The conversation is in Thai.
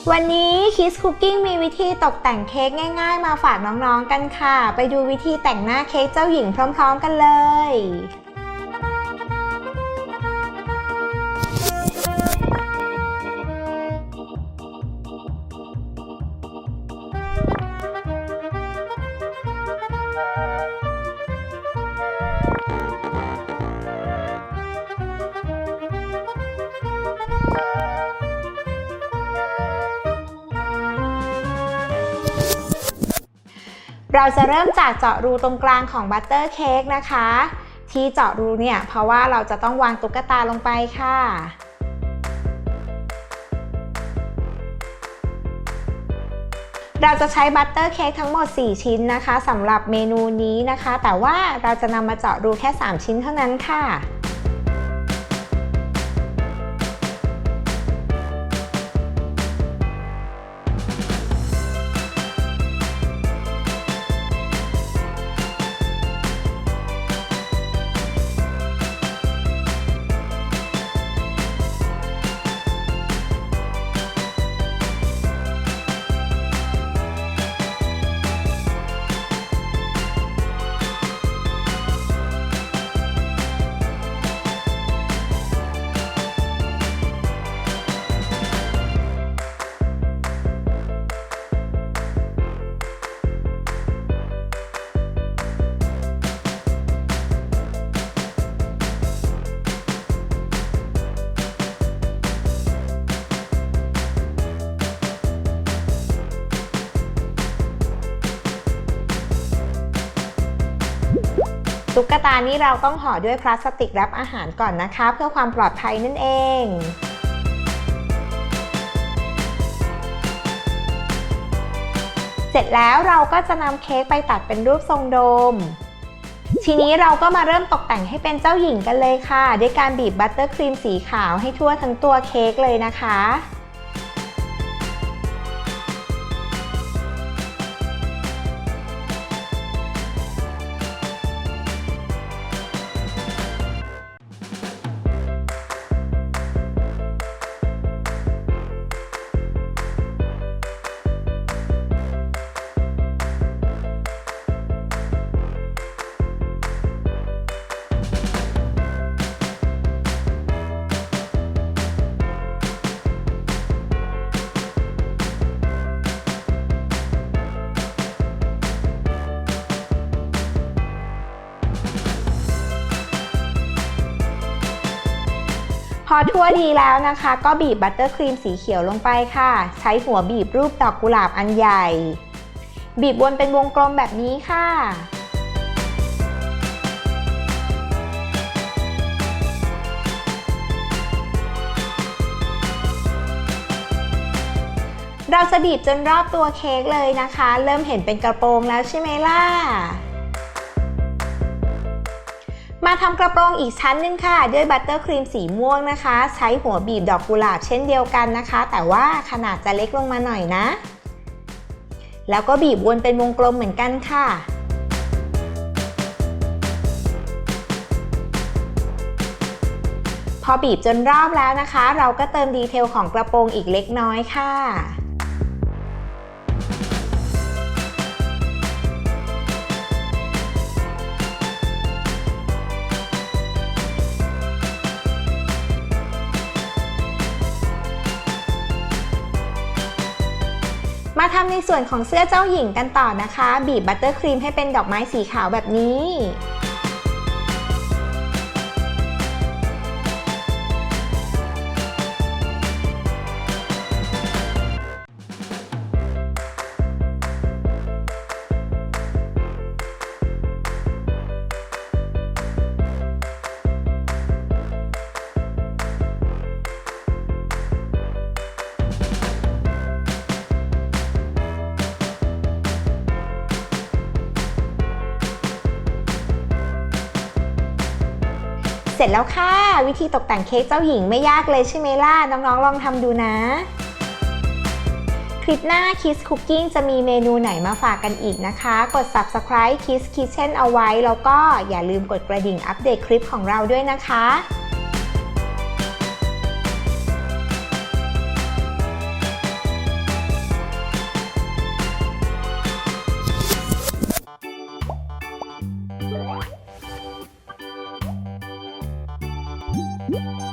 วันนี้ Kids Cooking มีวิธีตกแต่งเค้กง่ายๆมาฝากน้องๆกันค่ะไปดูวิธีแต่งหน้าเค้กเจ้าหญิงพร้อมๆกันเลยเราจะเริ่มจากเจาะรูตรงกลางของบัตเตอร์เค้กนะคะที่เจาะรูเนี่ยเพราะว่าเราจะต้องวางตุ๊กตาลงไปค่ะเราจะใช้บัตเตอร์เค้กทั้งหมด4ชิ้นนะคะสำหรับเมนูนี้นะคะแต่ว่าเราจะนำมาเจาะรูแค่3ชิ้นเท่านั้นค่ะตุ๊กตานี้เราต้องห่อด้วยพลาสติกแรปอาหารก่อนนะคะเพื่อความปลอดภัยนั่นเองเสร็จแล้วเราก็จะนำเค้กไปตัดเป็นรูปทรงโดมทีนี้เราก็มาเริ่มตกแต่งให้เป็นเจ้าหญิงกันเลยค่ะด้วยการบีบบัตเตอร์ครีมสีขาวให้ทั่วทั้งตัวเค้กเลยนะคะพอทั่วดีแล้วนะคะก็บีบบัตเตอร์ครีมสีเขียวลงไปค่ะใช้หัวบีบรูปดอกกุหลาบอันใหญ่บีบวนเป็นวงกลมแบบนี้ค่ะเราจะบีบจนรอบตัวเค้กเลยนะคะเริ่มเห็นเป็นกระโปรงแล้วใช่ไหมล่ะมาทำกระโปรงอีกชั้นหนึ่งค่ะด้วยบัตเตอร์ครีมสีม่วงนะคะใช้หัวบีบดอกกุหลาบเช่นเดียวกันนะคะแต่ว่าขนาดจะเล็กลงมาหน่อยนะแล้วก็บีบวนเป็นวงกลมเหมือนกันค่ะพอบีบจนรอบแล้วนะคะเราก็เติมดีเทลของกระโปรงอีกเล็กน้อยค่ะมาทำในส่วนของเสื้อเจ้าหญิงกันต่อนะคะบีบบัตเตอร์ครีมให้เป็นดอกไม้สีขาวแบบนี้เสร็จแล้วค่ะวิธีตกแต่งเค้กเจ้าหญิงไม่ยากเลยใช่ไหมล่ะน้องๆลองทำดูนะคลิปหน้า Kids Cooking จะมีเมนูไหนมาฝากกันอีกนะคะกด Subscribe Kids Kitchen เอาไว้แล้วก็อย่าลืมกดกระดิ่งอัปเดตคลิปของเราด้วยนะคะ ค่ะ